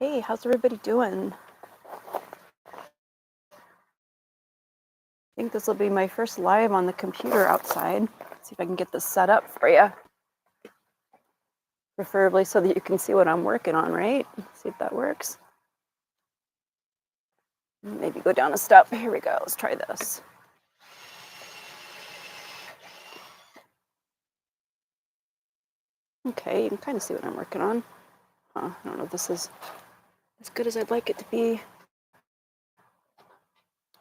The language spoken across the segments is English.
Hey, how's everybody doing? I think this will be my first live on the computer outside. Let's see if I can get this set up for you. Preferably so that you can see what I'm working on, right? See if that works. Maybe go down a step. Here we go. Let's try this. Okay, you can kind of see what I'm working on. I don't know if this is as good as I'd like it to be.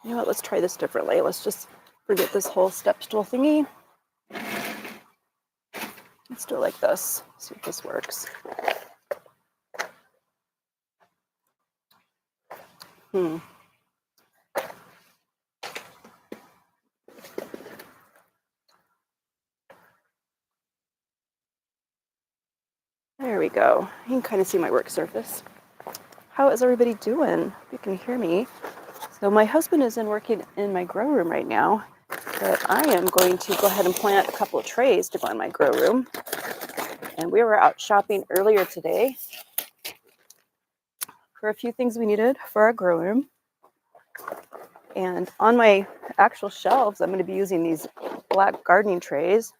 You know what? Let's try this differently. Let's just forget this whole step stool thingy. Let's do it like this. See if this works. There we go. You can kind of see my work surface. How is everybody doing? You can hear me. So my husband is working in my grow room right now, but I am going to go ahead and plant a couple of trays to go in my grow room. And we were out shopping earlier today for a few things we needed for our grow room. And on my actual shelves, I'm going to be using these black gardening trays.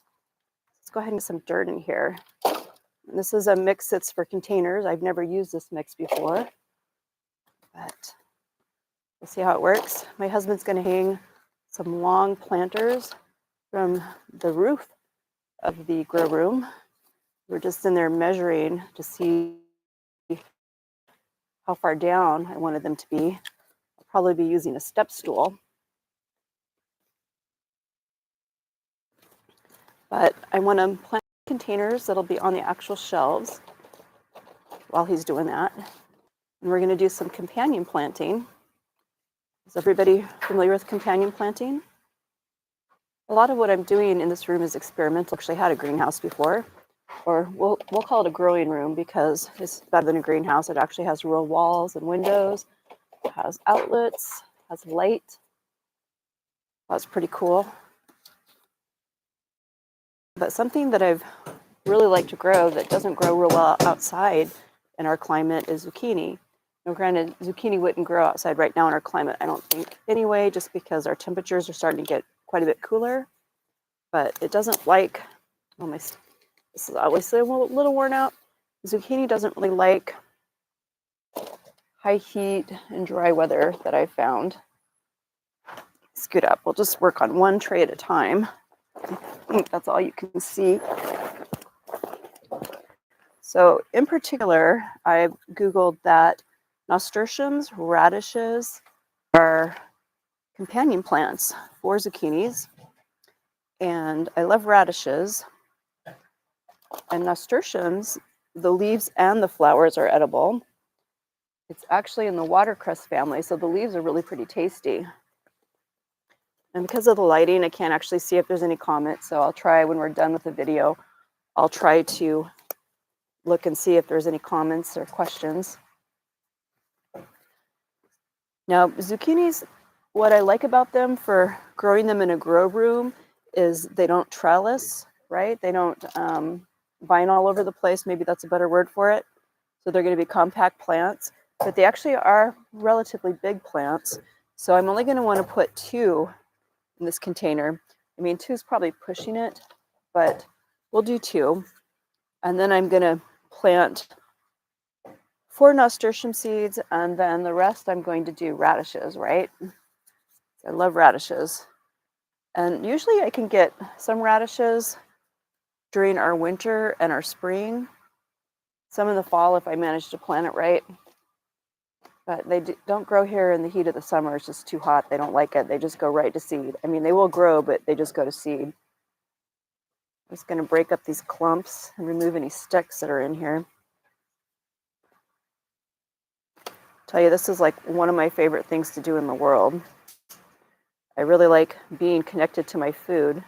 Let's go ahead and get some dirt in here. And this is a mix that's for containers. I've never used this mix before, but we'll see how it works. My husband's going to hang some long planters from the roof of the grow room. We're just in there measuring to see how far down I wanted them to be. I'll probably be using a step stool. But I want to plant containers that'll be on the actual shelves while he's doing that. And we're going to do some companion planting. Is everybody familiar with companion planting? A lot of what I'm doing in this room is experimental. Actually, I had a greenhouse before, or we'll call it a growing room because it's better than a greenhouse. It actually has real walls and windows, it has outlets, has light. That's pretty cool. But something that I've really liked to grow that doesn't grow real well outside in our climate is zucchini. Now, granted, zucchini wouldn't grow outside right now in our climate, I don't think, anyway, just because our temperatures are starting to get quite a bit cooler. But it doesn't like, this is obviously a little worn out. Zucchini doesn't really like high heat and dry weather that I've found. Scoot up. We'll just work on one tray at a time. I think that's all you can see. So in particular, I've Googled that nasturtiums, radishes are companion plants for zucchinis. And I love radishes. And nasturtiums, the leaves and the flowers are edible. It's actually in the watercress family, so the leaves are really pretty tasty. And because of the lighting, I can't actually see if there's any comments, so I'll try when we're done with the video, I'll try to look and see if there's any comments or questions. Now, zucchinis, what I like about them for growing them in a grow room is they don't trellis, right? They don't vine all over the place. Maybe that's a better word for it. So they're going to be compact plants, but they actually are relatively big plants. So I'm only going to want to put 2 in this container. I mean, 2 is probably pushing it, but we'll do 2. And then I'm going to plant 4 nasturtium seeds, and then the rest I'm going to do radishes, right? I love radishes. And usually I can get some radishes during our winter and our spring, some in the fall if I manage to plant it right. But they don't grow here in the heat of the summer. It's just too hot. They don't like it. They just go right to seed. I mean, they will grow, but they just go to seed. I'm just going to break up these clumps and remove any sticks that are in here. Tell you, this is like one of my favorite things to do in the world. I really like being connected to my food,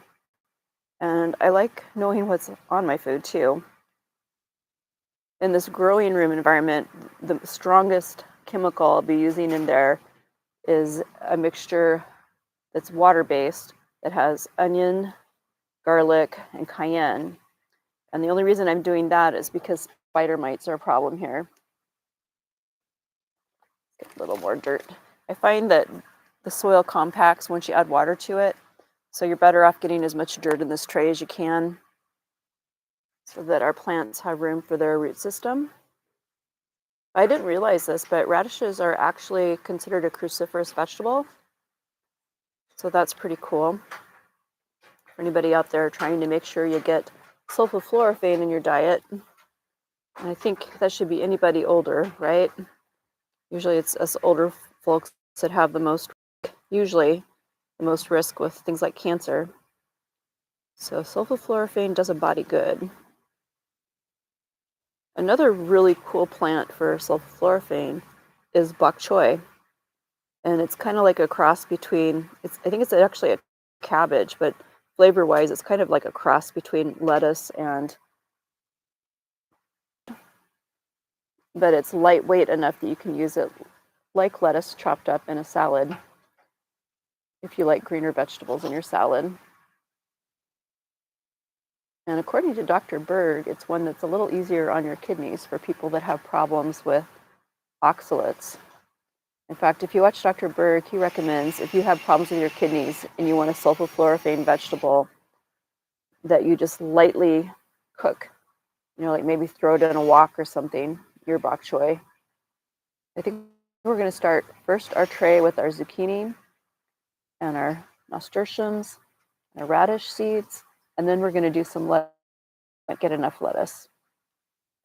and I like knowing what's on my food too. In this growing room environment, the strongest chemical I'll be using in there is a mixture that's water-based that has onion, garlic, and cayenne. And the only reason I'm doing that is because spider mites are a problem here. A little more dirt. I find that the soil compacts once you add water to it, so you're better off getting as much dirt in this tray as you can so that our plants have room for their root system. I didn't realize this, but radishes are actually considered a cruciferous vegetable, so that's pretty cool. For anybody out there trying to make sure you get sulfochlorophyll in your diet, and I think that should be anybody older, right? Usually it's us older folks that have usually the most risk with things like cancer. So sulfochlorophyll does a body good. Another really cool plant for sulfochlorophyll is bok choy. And it's kind of like a cross between, I think it's actually a cabbage, but flavor-wise, it's kind of like a cross between lettuce but it's lightweight enough that you can use it like lettuce chopped up in a salad if you like greener vegetables in your salad. And according to Dr. Berg, it's one that's a little easier on your kidneys for people that have problems with oxalates. In fact, if you watch Dr. Berg, he recommends if you have problems with your kidneys and you want a sulfochlorophyll vegetable that you just lightly cook, like maybe throw it in a wok or something, your bok choy. I think we're going to start first our tray with our zucchini and our nasturtiums and our radish seeds, and then we're going to do some lettuce, get enough lettuce.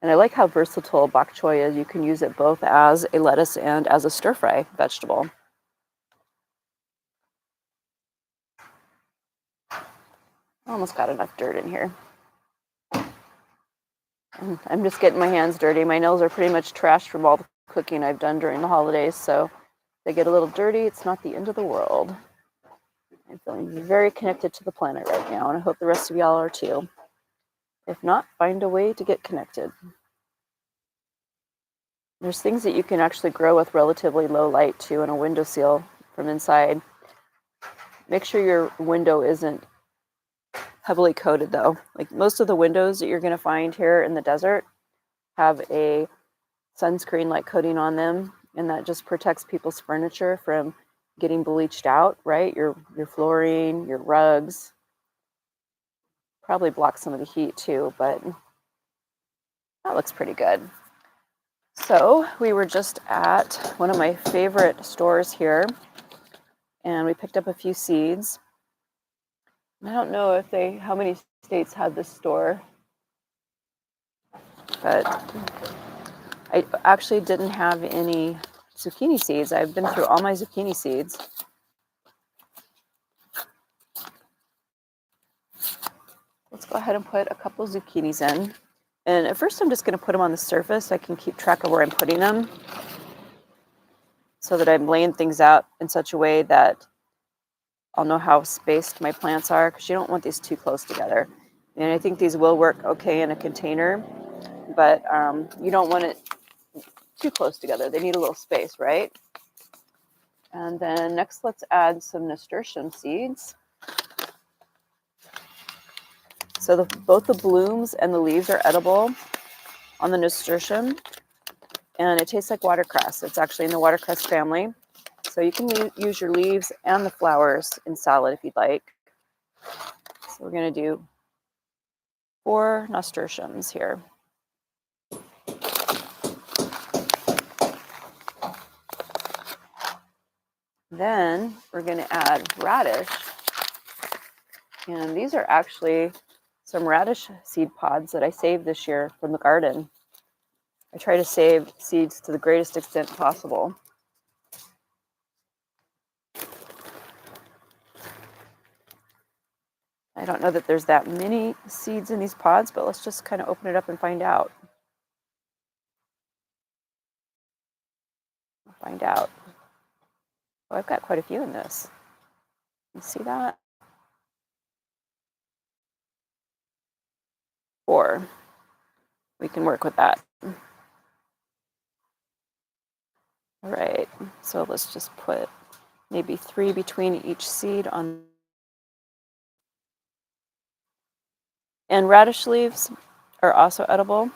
And I like how versatile bok choy is. You can use it both as a lettuce and as a stir-fry vegetable. Almost got enough dirt in here. And I'm just getting my hands dirty. My nails are pretty much trashed from all the cooking I've done during the holidays, so if they get a little dirty, it's not the end of the world. I'm feeling very connected to the planet right now, and I hope the rest of y'all are too. If not, find a way to get connected. There's things that you can actually grow with relatively low light too in a windowsill from inside. Make sure your window isn't heavily coated though. Like most of the windows that you're going to find here in the desert have a sunscreen like coating on them, and that just protects people's furniture from getting bleached out, right? Your flooring, your rugs. Probably blocks some of the heat too, but that looks pretty good. So we were just at one of my favorite stores here, and we picked up a few seeds. I don't know how many states have this store, but I actually didn't have any zucchini seeds. I've been through all my zucchini seeds. Let's go ahead and put a couple zucchinis in. And at first I'm just going to put them on the surface so I can keep track of where I'm putting them, so that I'm laying things out in such a way that I'll know how spaced my plants are, because you don't want these too close together. And I think these will work okay in a container, but you don't want it too close together. They need a little space, right? And then next, let's add some nasturtium seeds. So both the blooms and the leaves are edible on the nasturtium, and it tastes like watercress. It's actually in the watercress family. So you can use your leaves and the flowers in salad if you'd like. So we're going to do 4 nasturtiums here. Then we're going to add radish. And these are actually some radish seed pods that I saved this year from the garden. I try to save seeds to the greatest extent possible. I don't know that there's that many seeds in these pods, but let's just kind of open it up and find out. Oh, I've got quite a few in this. You see that? 4. We can work with that. All right, so let's just put maybe 3 between each seed on. And radish leaves are also edible.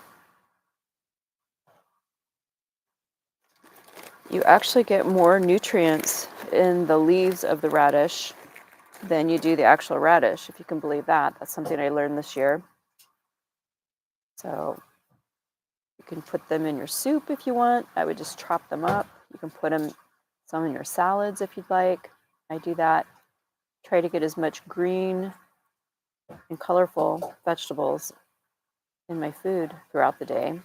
you actually get more nutrients in the leaves of the radish than you do the actual radish, if you can believe that. That's something I learned this year. So you can put them in your soup if you want. I would just chop them up. You can put some in your salads if you'd like. I do that. Try to get as much green and colorful vegetables in my food throughout the day.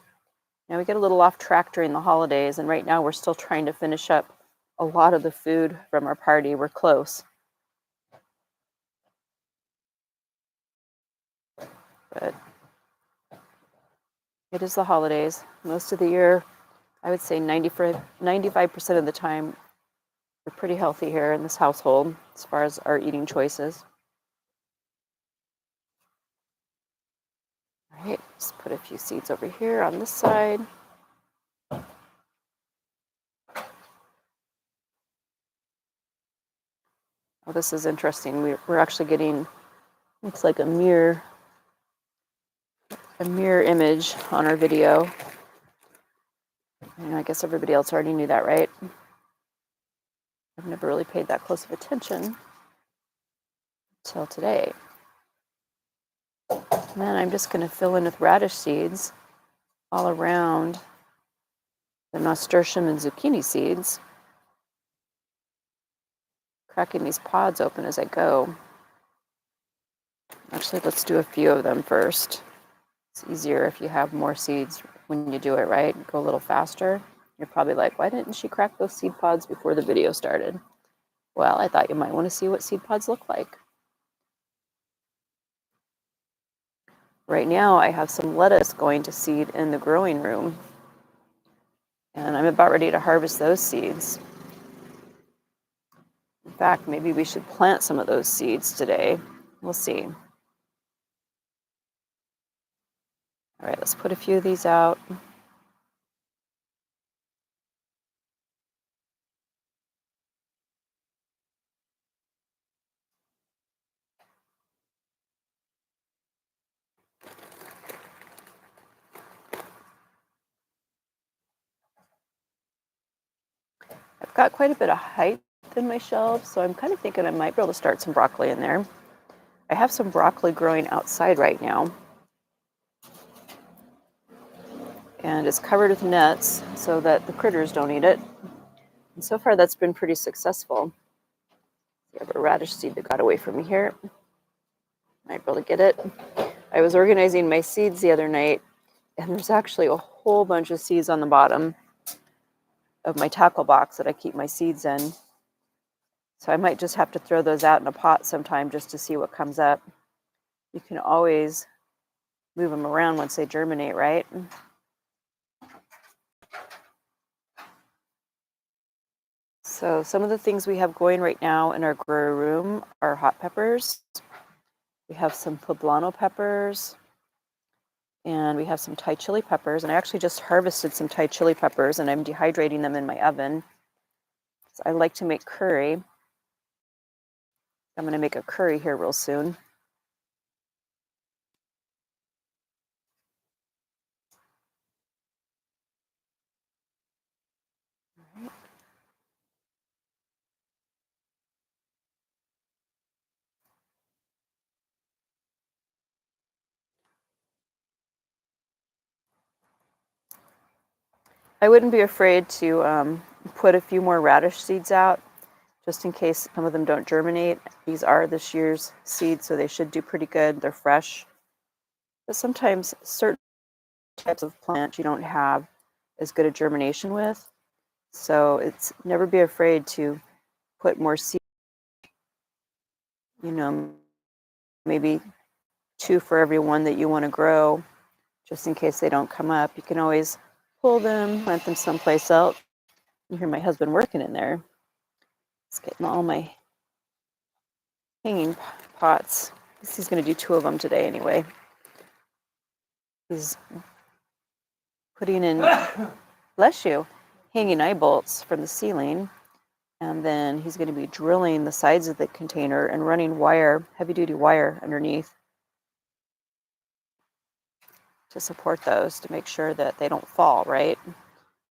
Now we get a little off track during the holidays, and right now we're still trying to finish up a lot of the food from our party. We're close. But it is the holidays. Most of the year, I would say 95% of the time, we're pretty healthy here in this household as far as our eating choices. All right, let's put a few seeds over here on this side. Oh, this is interesting. We're actually getting, looks like a mirror image on our video. And I guess everybody else already knew that, right? I've never really paid that close of attention until today. And then I'm just going to fill in with radish seeds all around the nasturtium and zucchini seeds, cracking these pods open as I go. Actually, let's do a few of them first. It's easier if you have more seeds when you do it, right? Go a little faster. You're probably like, why didn't she crack those seed pods before the video started? Well, I thought you might want to see what seed pods look like. Right now, I have some lettuce going to seed in the growing room, and I'm about ready to harvest those seeds. In fact, maybe we should plant some of those seeds today. We'll see. All right, let's put a few of these out. I've got quite a bit of height in my shelves, so I'm kind of thinking I might be able to start some broccoli in there. I have some broccoli growing outside right now, and it's covered with nets so that the critters don't eat it. And so far, that's been pretty successful. We have a radish seed that got away from me here. Might be able to get it. I was organizing my seeds the other night, and there's actually a whole bunch of seeds on the bottom of my tackle box that I keep my seeds in. So I might just have to throw those out in a pot sometime just to see what comes up. You can always move them around once they germinate, right? So some of the things we have going right now in our grow room are hot peppers. We have some poblano peppers, and we have some Thai chili peppers. And I actually just harvested some Thai chili peppers, and I'm dehydrating them in my oven. So I like to make curry. I'm going to make a curry here real soon. I wouldn't be afraid to put a few more radish seeds out, just in case some of them don't germinate. These are this year's seeds, so they should do pretty good. They're fresh. But sometimes certain types of plants you don't have as good a germination with. So it's never be afraid to put more seeds, maybe 2 for every one that you want to grow, just in case they don't come up. You can always pull them, plant them someplace else. You hear my husband working in there. He's getting all my hanging pots. He's going to do 2 of them today anyway. He's putting in, bless you, hanging eye bolts from the ceiling. And then he's going to be drilling the sides of the container and running wire, heavy-duty wire underneath to support those, to make sure that they don't fall, right?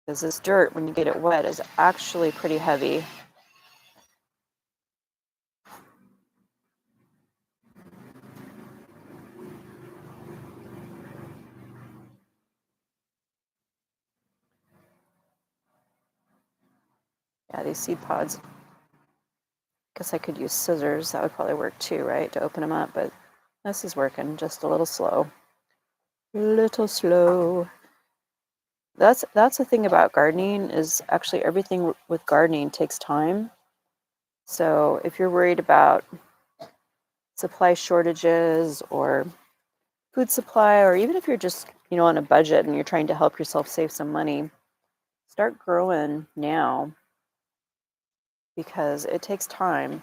because this dirt, when you get it wet, is actually pretty heavy. Yeah, these seed pods. Guess I could use scissors. That would probably work too, right? To open them up, but this is working just a little slow. Little slow. That's the thing about gardening is actually everything with gardening takes time. So if you're worried about supply shortages or food supply, or even if you're just, on a budget and you're trying to help yourself save some money, start growing now because it takes time.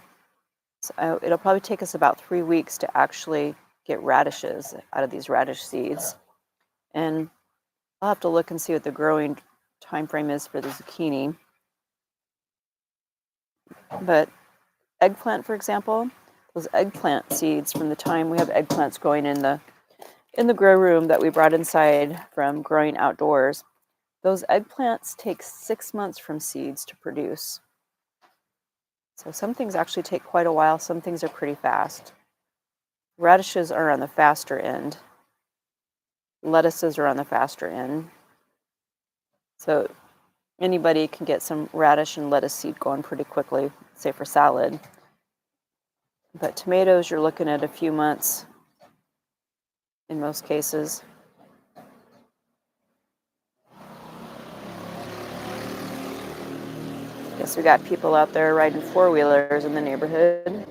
So it'll probably take us about 3 weeks to actually get radishes out of these radish seeds. And I'll have to look and see what the growing time frame is for the zucchini. But eggplant, for example, those eggplant seeds from the time we have eggplants growing in the grow room that we brought inside from growing outdoors, those eggplants take 6 months from seeds to produce. So some things actually take quite a while, some things are pretty fast. Radishes are on the faster end. Lettuces are on the faster end. So anybody can get some radish and lettuce seed going pretty quickly, say for salad. But tomatoes, you're looking at a few months in most cases. Guess we got people out there riding four-wheelers in the neighborhood.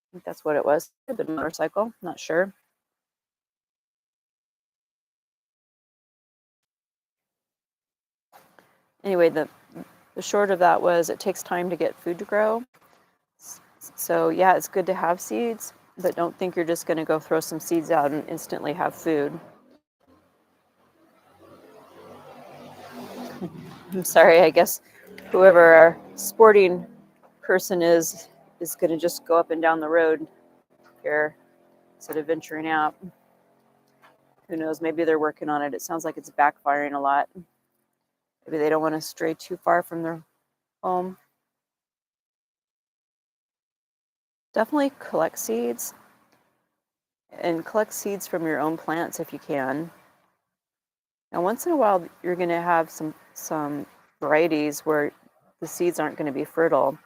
I think that's what it was. Could have been a motorcycle, not sure. Anyway, the short of that was it takes time to get food to grow. So yeah, it's good to have seeds, but don't think you're just going to go throw some seeds out and instantly have food. I'm sorry, I guess whoever our sporting person is going to just go up and down the road here instead of venturing out. Who knows? Maybe they're working on it. It sounds like it's backfiring a lot. Maybe they don't want to stray too far from their home. Definitely collect seeds and collect seeds from your own plants if you can. Now, once in a while, you're going to have some varieties where the seeds aren't going to be fertile.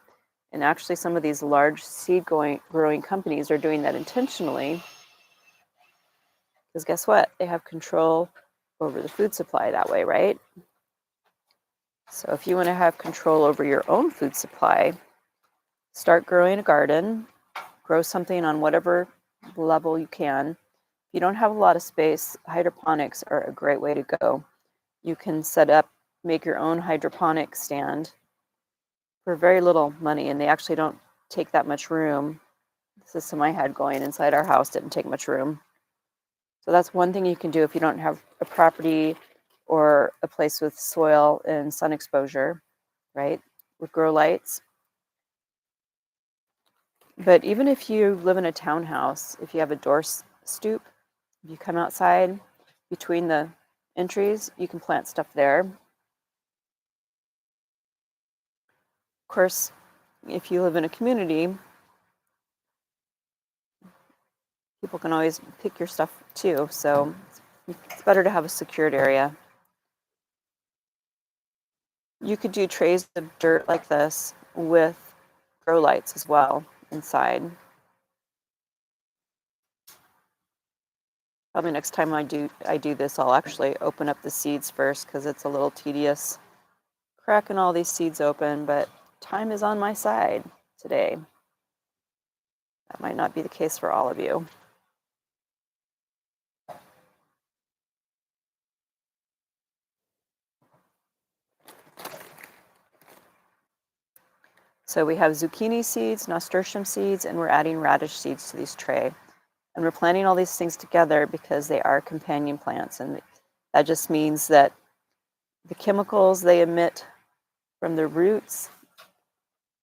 And actually, some of these large seed growing companies are doing that intentionally. Because guess what? They have control over the food supply that way, right? So if you want to have control over your own food supply, start growing a garden, grow something on whatever level you can. If you don't have a lot of space, hydroponics are a great way to go. You can make your own hydroponic stand for very little money, and they actually don't take that much room. The system I had going inside our house didn't take much room. So that's one thing you can do if you don't have a property or a place with soil and sun exposure, right? With grow lights. But even if you live in a townhouse, if you have a door stoop, if you come outside between the entries, you can plant stuff there. Of course, if you live in a community, people can always pick your stuff too. So it's better to have a secured area. You could do trays of dirt like this with grow lights as well inside. Probably next time I do this, I'll actually open up the seeds first because it's a little tedious cracking all these seeds open, but time is on my side today. That might not be the case for all of you. So we have zucchini seeds, nasturtium seeds, and we're adding radish seeds to these tray. And we're planting all these things together because they are companion plants. And that just means that the chemicals they emit from the roots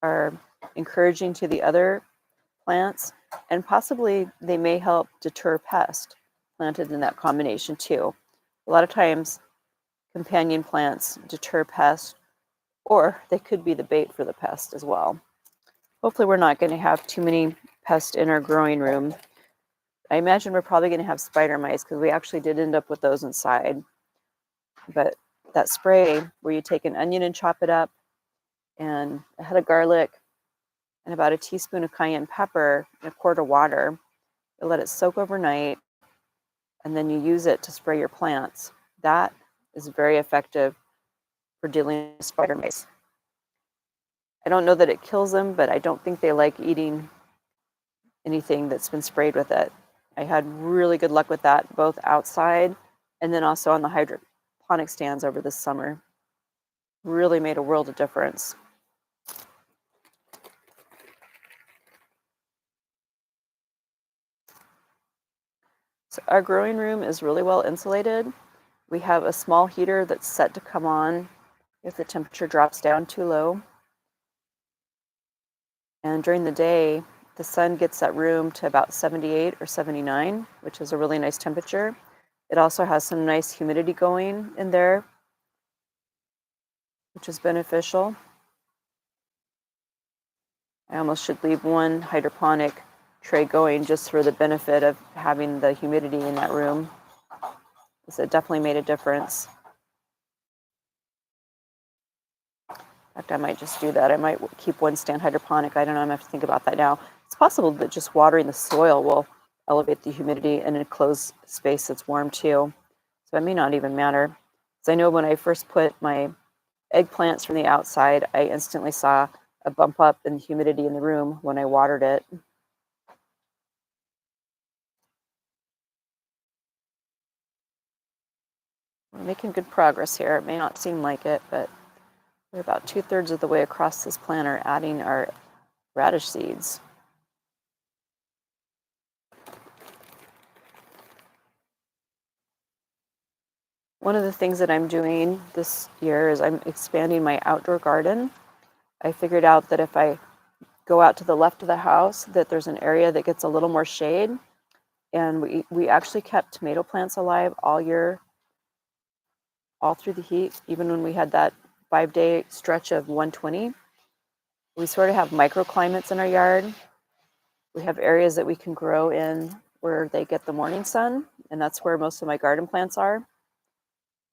are encouraging to the other plants, and possibly they may help deter pests planted in that combination too. A lot of times, companion plants deter pests, or they could be the bait for the pest as well. Hopefully we're not going to have too many pests in our growing room. I imagine we're probably going to have spider mice because we actually did end up with those inside. But that spray where you take an onion and chop it up, and a head of garlic, and about a teaspoon of cayenne pepper and a quart of water, you let it soak overnight, and then you use it to spray your plants. That is very effective for dealing with spider mice. I don't know that it kills them, but I don't think they like eating anything that's been sprayed with it. I had really good luck with that, both outside and then also on the hydroponic stands over this summer. Really made a world of difference. So our growing room is really well insulated. We have a small heater that's set to come on if the temperature drops down too low. And during the day, the sun gets that room to about 78 or 79, which is a really nice temperature. It also has some nice humidity going in there, which is beneficial. I almost should leave one hydroponic tray going just for the benefit of having the humidity in that room, because it definitely made a difference. In fact, I might just do that. I might keep one stand hydroponic. I don't know. I'm going to have to think about that now. It's possible that just watering the soil will elevate the humidity in a closed space that's warm too. So it may not even matter. Because I know when I first put my eggplants from the outside, I instantly saw a bump up in humidity in the room when I watered it. We're making good progress here. It may not seem like it, but we're about 2/3 of the way across this planter adding our radish seeds. One of the things that I'm doing this year is I'm expanding my outdoor garden. I figured out that if I go out to the left of the house, that there's an area that gets a little more shade. And we actually kept tomato plants alive all year, all through the heat, even when we had that 5-day stretch of 120. We sort of have microclimates in our yard. We have areas that we can grow in where they get the morning sun, and that's where most of my garden plants are.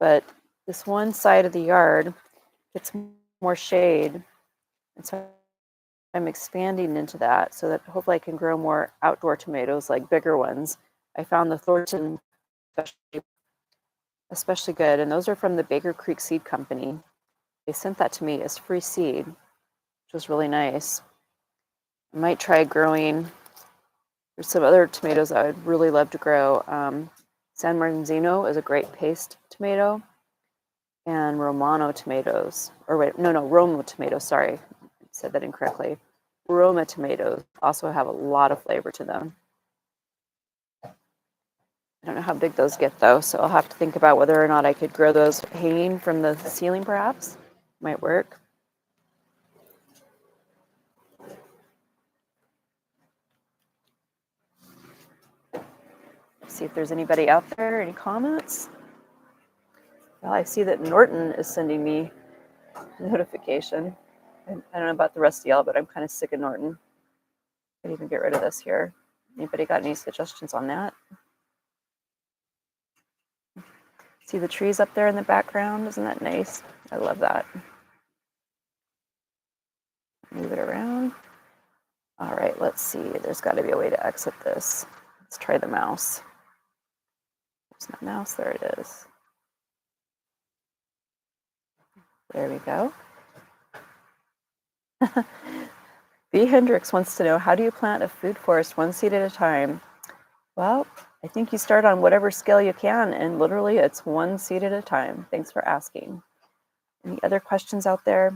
But this one side of the yard gets more shade, and so I'm expanding into that so that hopefully I can grow more outdoor tomatoes, like bigger ones. I found the Thornton especially good, and those are from the Baker Creek Seed Company. They sent that to me as free seed, which was really nice. I might try growing. There's some other tomatoes I would really love to grow. San Marzino is a great paste tomato, and Romano tomatoes, or wait, no, Roma tomatoes, sorry, I said that incorrectly. Roma tomatoes also have a lot of flavor to them. I don't know how big those get though, so I'll have to think about whether or not I could grow those hanging from the ceiling perhaps. Might work. See if there's anybody out there, any comments? Well, I see that Norton is sending me a notification. I don't know about the rest of y'all, but I'm kind of sick of Norton. I could even get rid of this here. Anybody got any suggestions on that? See the trees up there in the background? Isn't that nice? I love that. Move it around. All right, let's see. There's got to be a way to exit this. Let's try the mouse. There's my mouse. There it is. There we go. B. Hendricks wants to know, how do you plant a food forest one seed at a time? Well, I think you start on whatever scale you can, and literally it's one seed at a time. Thanks for asking. Any other questions out there?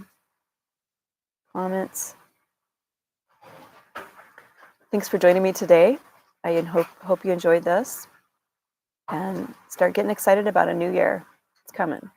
Comments? Thanks for joining me today. I hope you enjoyed this and start getting excited about a new year. It's coming.